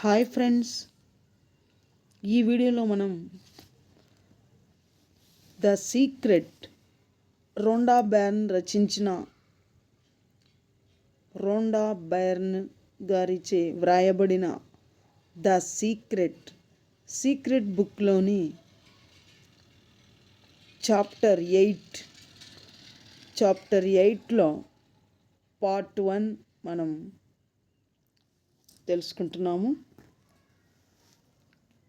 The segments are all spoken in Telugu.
హాయ్ ఫ్రెండ్స్, ఈ వీడియోలో మనం ద సీక్రెట్ రొండా బైర్న్ రచించిన రొండా బైర్న్ గారిచే వ్రాయబడిన ద సీక్రెట్ బుక్లోని చాప్టర్ 8లో పార్ట్ 1 మనం తెలుసుకుంటున్నాము.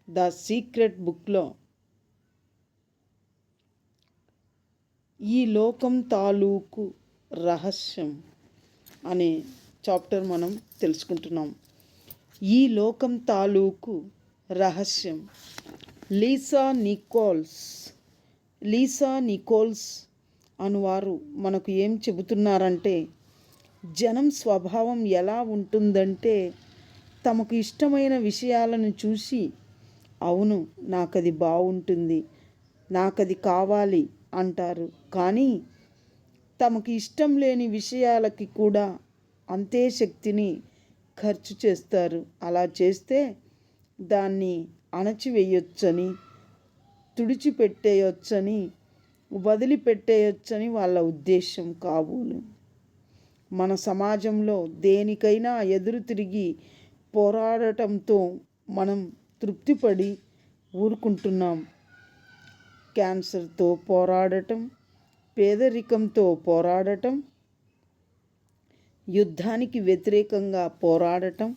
ద సీక్రెట్ బుక్లో ఈ లోకం తాలూకు రహస్యం అనే చాప్టర్ మనం తెలుసుకుంటున్నాం. ఈ లోకం తాలూకు రహస్యం లీసా నికోల్స్ అనువారు మనకు ఏం చెబుతున్నారంటే, జనం స్వభావం ఎలా ఉంటుందంటే, తమకు ఇష్టమైన విషయాలను చూసి అవును నాకది బాగుంటుంది, నాకది కావాలి అంటారు. కానీ తమకు ఇష్టం లేని విషయాలకి కూడా అంతే శక్తిని ఖర్చు చేస్తారు. అలా చేస్తే దాన్ని అణచివేయొచ్చని, తుడిచిపెట్టేయొచ్చని, వదిలిపెట్టేయొచ్చని వాళ్ళ ఉద్దేశం కాబోలు. మన సమాజంలో దేనికైనా ఎదురు తిరిగి పోరాడటంతో మనం తృప్తిపడి ఊరుకుంటున్నాం. క్యాన్సర్తో పోరాడటం, పేదరికంతో పోరాడటం, యుద్ధానికి వ్యతిరేకంగా పోరాడటం,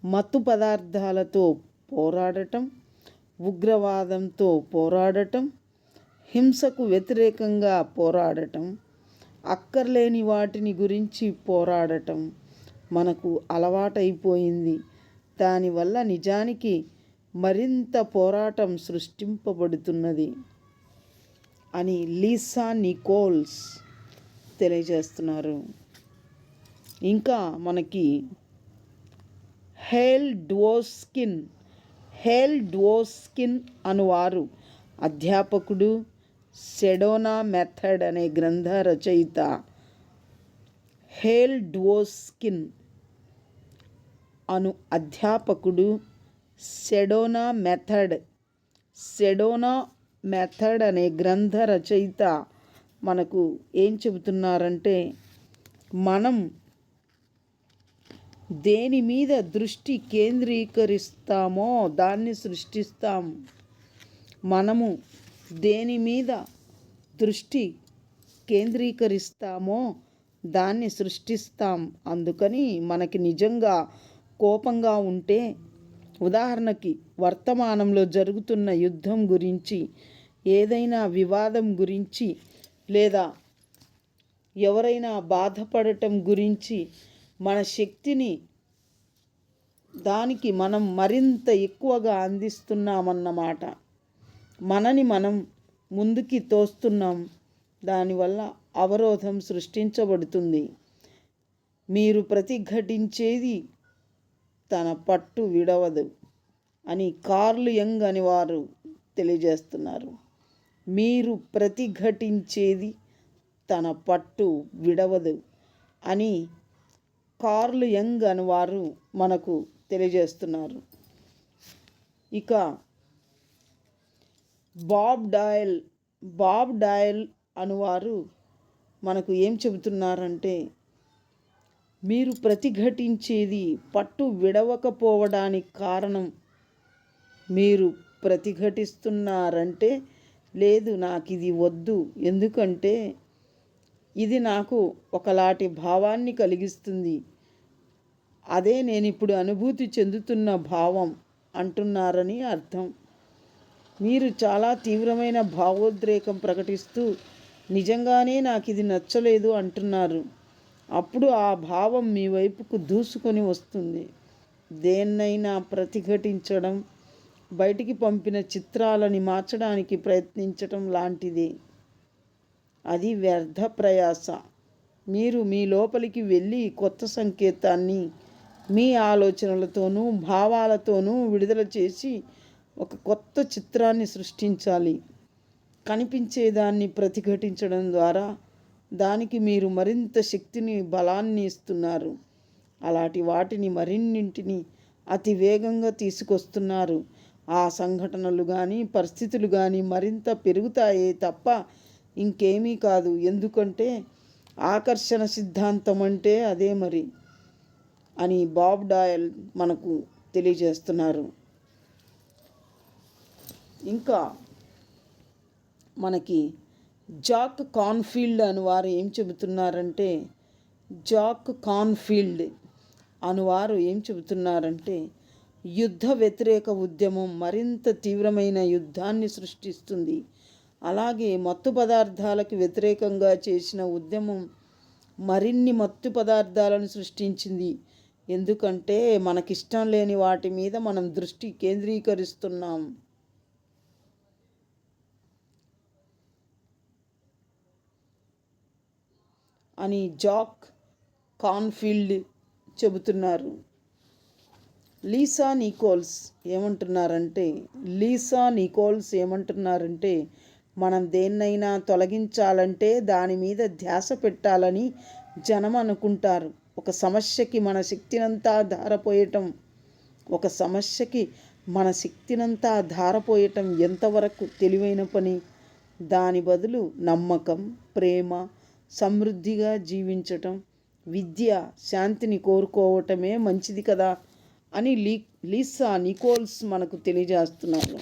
మత్తు పదార్థాలతో పోరాడటం, ఉగ్రవాదంతో పోరాడటం, హింసకు వ్యతిరేకంగా పోరాడటం, అక్కర్లేని వాటిని గురించి పోరాడటం మనకు అలవాటైపోయింది. దానివల్ల నిజానికి మరింత పోరాటం సృష్టింపబడుతున్నది అని లీసా నికోల్స్ తెలియజేస్తున్నారు. ఇంకా మనకి హేల్ డ్వోస్కిన్ అనువారు అధ్యాపకుడు, సెడోనా మెథడ్ అనే గ్రంథ రచయిత. హేల్ డ్వోస్కిన్ అను అధ్యాపకుడు, సెడోనా మెథడ్ అనే గ్రంథ రచయిత మనకు ఏం చెబుతున్నారంటే, మనం దేని మీద దృష్టి కేంద్రీకరిస్తామో దాన్ని సృష్టిస్తాం. మనము దేని మీద దృష్టి కేంద్రీకరిస్తామో దాన్ని సృష్టిస్తాం. అందుకని మనకి నిజంగా కోపంగా ఉంటే, ఉదాహరణకి వర్తమానంలో జరుగుతున్న యుద్ధం గురించి, ఏదైనా వివాదం గురించి, లేదా ఎవరైనా బాధపడటం గురించి మన శక్తిని దానికి మనం మరింత ఎక్కువగా అందిస్తున్నామన్నమాట. మనని మనం ముందుకి తోస్తున్నాం. దానివల్ల అవరోధం సృష్టించబడుతుంది. మీరు ప్రతిఘటించేది తన పట్టు విడవదు అని కార్ల్ యంగ్ అని వారు తెలియజేస్తున్నారు. మీరు ప్రతిఘటించేది తన పట్టు విడవదు అని కార్ల్ యంగ్ అని వారు మనకు తెలియజేస్తున్నారు. ఇక బాబ్ డాయల్ అనువారు మనకు ఏం చెబుతున్నారంటే, మీరు ప్రతిఘటించేది పట్టు విడవకపోవడానికి కారణం మీరు ప్రతిఘటిస్తున్నారంటే, లేదు నాకు ఇది వద్దు, ఎందుకంటే ఇది నాకు ఒకలాంటి భావాన్ని కలిగిస్తుంది, అదే నేను ఇప్పుడు అనుభూతి చెందుతున్న భావం అంటున్నారని అర్థం. మీరు చాలా తీవ్రమైన భావోద్రేకం ప్రకటిస్తూ నిజంగానే నాకు ఇది నచ్చలేదు అంటున్నారు. అప్పుడు ఆ భావం మీ వైపుకు దూసుకొని వస్తుంది. దేన్నైనా ప్రతిఘటించడం బయటికి పంపిన చిత్రాలని మార్చడానికి ప్రయత్నించటం లాంటిదే. అది వ్యర్థ ప్రయాస. మీరు మీ లోపలికి వెళ్ళి కొత్త సంకేతాన్ని మీ ఆలోచనలతోనూ భావాలతోనూ విడుదల చేసి ఒక కొత్త చిత్రాన్ని సృష్టించాలి. కనిపించేదాన్ని ప్రతిఘటించడం ద్వారా దానికి మీరు మరింత శక్తిని, బలాన్ని ఇస్తున్నారు. అలాంటి వాటిని మరిన్నింటిని అతి వేగంగా తీసుకొస్తున్నారు. ఆ సంఘటనలు కానీ పరిస్థితులు కానీ మరింత పెరుగుతాయే తప్ప ఇంకేమీ కాదు. ఎందుకంటే ఆకర్షణ సిద్ధాంతం అంటే అదే మరి అని బాబ్ డాయల్ మనకు తెలియజేస్తున్నారు. ఇంకా మనకి జాక్ కాన్ఫీల్డ్ అని వారు ఏం చెబుతున్నారంటే యుద్ధ వ్యతిరేక ఉద్యమం మరింత తీవ్రమైన యుద్ధాన్ని సృష్టిస్తుంది. అలాగే మత్తు పదార్థాలకు వ్యతిరేకంగా చేసిన ఉద్యమం మరిన్ని మత్తు పదార్థాలను సృష్టించింది. ఎందుకంటే మనకిష్టం లేని వాటి మీద మనం దృష్టి కేంద్రీకరిస్తున్నాం అని జాక్ కాన్ఫీల్డ్ చెబుతున్నారు. లీసా నికోల్స్ ఏమంటున్నారంటే మనం దేన్నైనా తొలగించాలంటే దాని మీద ధ్యాస పెట్టాలని జనం అనుకుంటారు. ఒక సమస్యకి మన శక్తినంతా ధారపోయటం ఎంతవరకు తెలివైన పని? దాని బదులు నమ్మకం, ప్రేమ, సమృద్ధిగా జీవించటం, విద్య, శాంతిని కోరుకోవటమే మంచిది కదా అని లీసా నికోల్స్ మనకు తెలియజేస్తున్నారు.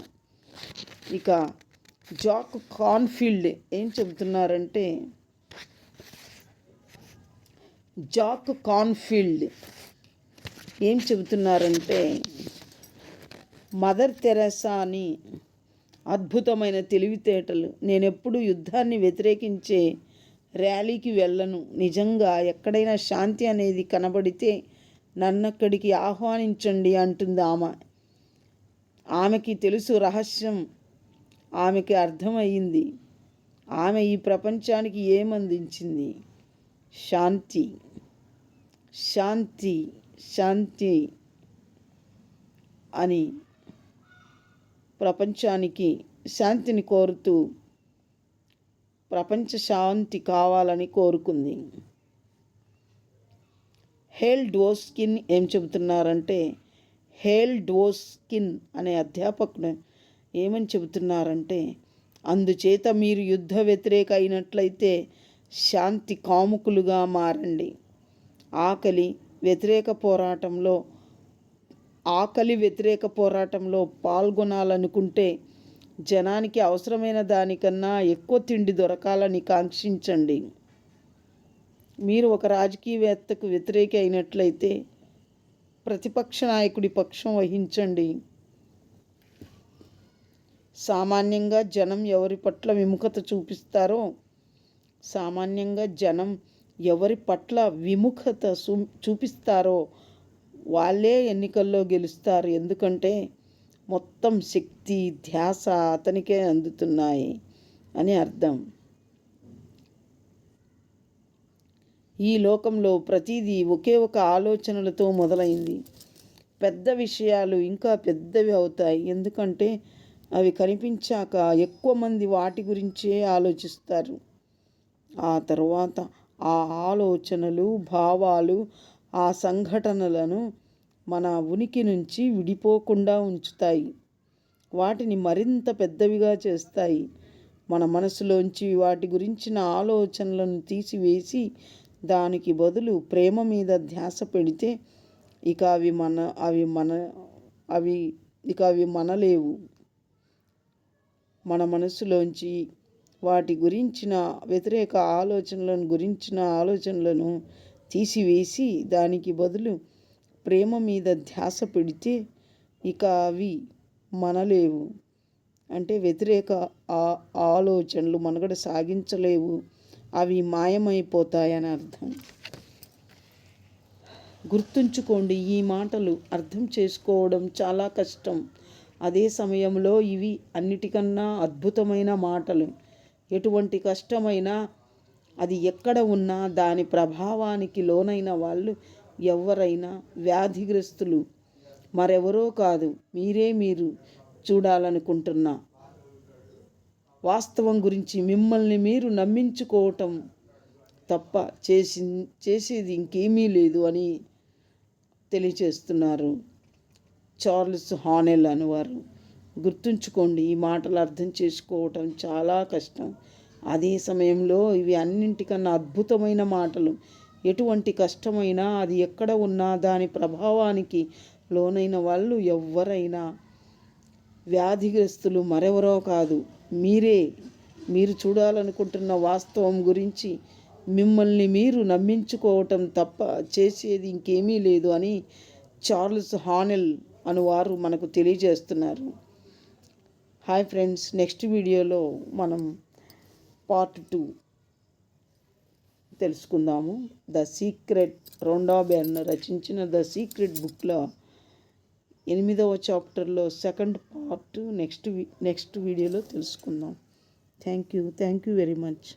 ఇక జాక్ కాన్ఫీల్డ్ ఏం చెబుతున్నారంటే మదర్ తెరెసాని అద్భుతమైన తెలివితేటలు. నేనెప్పుడు యుద్ధాన్ని వ్యతిరేకించే ర్యాలీకి వెళ్ళను. నిజంగా ఎక్కడైనా శాంతి అనేది కనబడితే నన్నక్కడికి ఆహ్వానించండి అంటుంది ఆమె. ఆమెకి తెలుసు రహస్యం, ఆమెకి అర్థమయ్యింది. ఆమె ఈ ప్రపంచానికి ఏమందించింది? శాంతి శాంతి శాంతి అని ప్రపంచానికి శాంతిని కోరుతూ ప్రపంచ శాంతి కావాలని కోరుకుంది. హేల్ డోస్కిన్ ఏం చెబుతున్నారంటే అనే అధ్యాపకుడు ఏమని చెబుతున్నారంటే అందుచేత మీరు యుద్ధ వ్యతిరేక అయినట్లయితే శాంతి కాముకులుగా మారండి. ఆకలి వ్యతిరేక పోరాటంలో పాల్గొనాలనుకుంటే జనానికి అవసరమైన దానికన్నా ఎక్కువ తిండి దొరకాలని కాంక్షించండి. మీరు ఒక రాజకీయవేత్తకు వ్యతిరేకి అయినట్లయితే ప్రతిపక్ష నాయకుడి పక్షం వహించండి. సామాన్యంగా జనం ఎవరి పట్ల విముఖత చూపిస్తారో వాళ్ళే ఎన్నికల్లో గెలుస్తారు. ఎందుకంటే మొత్తం శక్తి, ధ్యాస అతనికే అందుతున్నాయి అని అర్థం. ఈ లోకంలో ప్రతిదీ ఒకే ఒక ఆలోచనలతో మొదలైంది. పెద్ద విషయాలు ఇంకా పెద్దవి అవుతాయి. ఎందుకంటే అవి కనిపించాక ఎక్కువ మంది వాటి గురించే ఆలోచిస్తారు. ఆ తర్వాత ఆ ఆలోచనలు, భావాలు, ఆ సంఘటనలను మన ఉనికి నుంచి విడిపోకుండా ఉంచుతాయి. వాటిని మరింత పెద్దవిగా చేస్తాయి. మన మనసులోంచి వాటి గురించిన ఆలోచనలను తీసివేసి దానికి బదులు ప్రేమ మీద ధ్యాస పెడితే ఇక అవి మనలేవు. మన మనసులోంచి వాటి గురించిన వ్యతిరేక ఆలోచనలను తీసివేసి దానికి బదులు ప్రేమ మీద ధ్యాస పెడితే ఇక అవి మనలేవు. అంటే వ్యతిరేక ఆలోచనలు మనుగడ సాగించలేవు, అవి మాయమైపోతాయని అర్థం. గుర్తుంచుకోండి, ఈ మాటలు అర్థం చేసుకోవడం చాలా కష్టం. అదే సమయంలో ఇవి అన్నిటికన్నా అద్భుతమైన మాటలు. ఎటువంటి కష్టమైనా అది ఎక్కడ ఉన్నా దాని ప్రభావానికి లోనైన వాళ్ళు ఎవరైనా వ్యాధిగ్రస్తులు మరెవరో కాదు, మీరు చూడాలనుకుంటున్న వాస్తవం గురించి మిమ్మల్ని మీరు నమ్మించుకోవటం తప్ప చేసేది ఇంకేమీ లేదు అని తెలియచేస్తున్నారు. చార్లెస్ హానెల్ అనేవారు. గుర్తుంచుకోండి, ఈ మాటలు అర్థం చేసుకోవటం చాలా కష్టం. అదే సమయంలో ఇవి అన్నింటికన్నా అద్భుతమైన మాటలు. ఎటువంటి కష్టమైనా, అది ఎక్కడ ఉన్నా, దాని ప్రభావానికి లోనైన వాళ్ళు ఎవ్వరైనా వ్యాధిగ్రస్తులు మరెవరో కాదు, మీరే. మీరు చూడాలనుకుంటున్న వాస్తవం గురించి మిమ్మల్ని మీరు నమ్మించుకోవటం తప్ప చేసేది ఇంకేమీ లేదు అని చార్లెస్ హానెల్ అనువారు మనకు తెలియజేస్తున్నారు. హాయ్ ఫ్రెండ్స్, నెక్స్ట్ వీడియోలో మనం పార్ట్ 2 తెలుసుకుందాము. ద సీక్రెట్, రొండా బెర్న్ రచించిన ద సీక్రెట్ బుక్లో 8వ చాప్టర్లో సెకండ్ పార్ట్ నెక్స్ట్ వీడియోలో తెలుసుకుందాం. Thank you very much.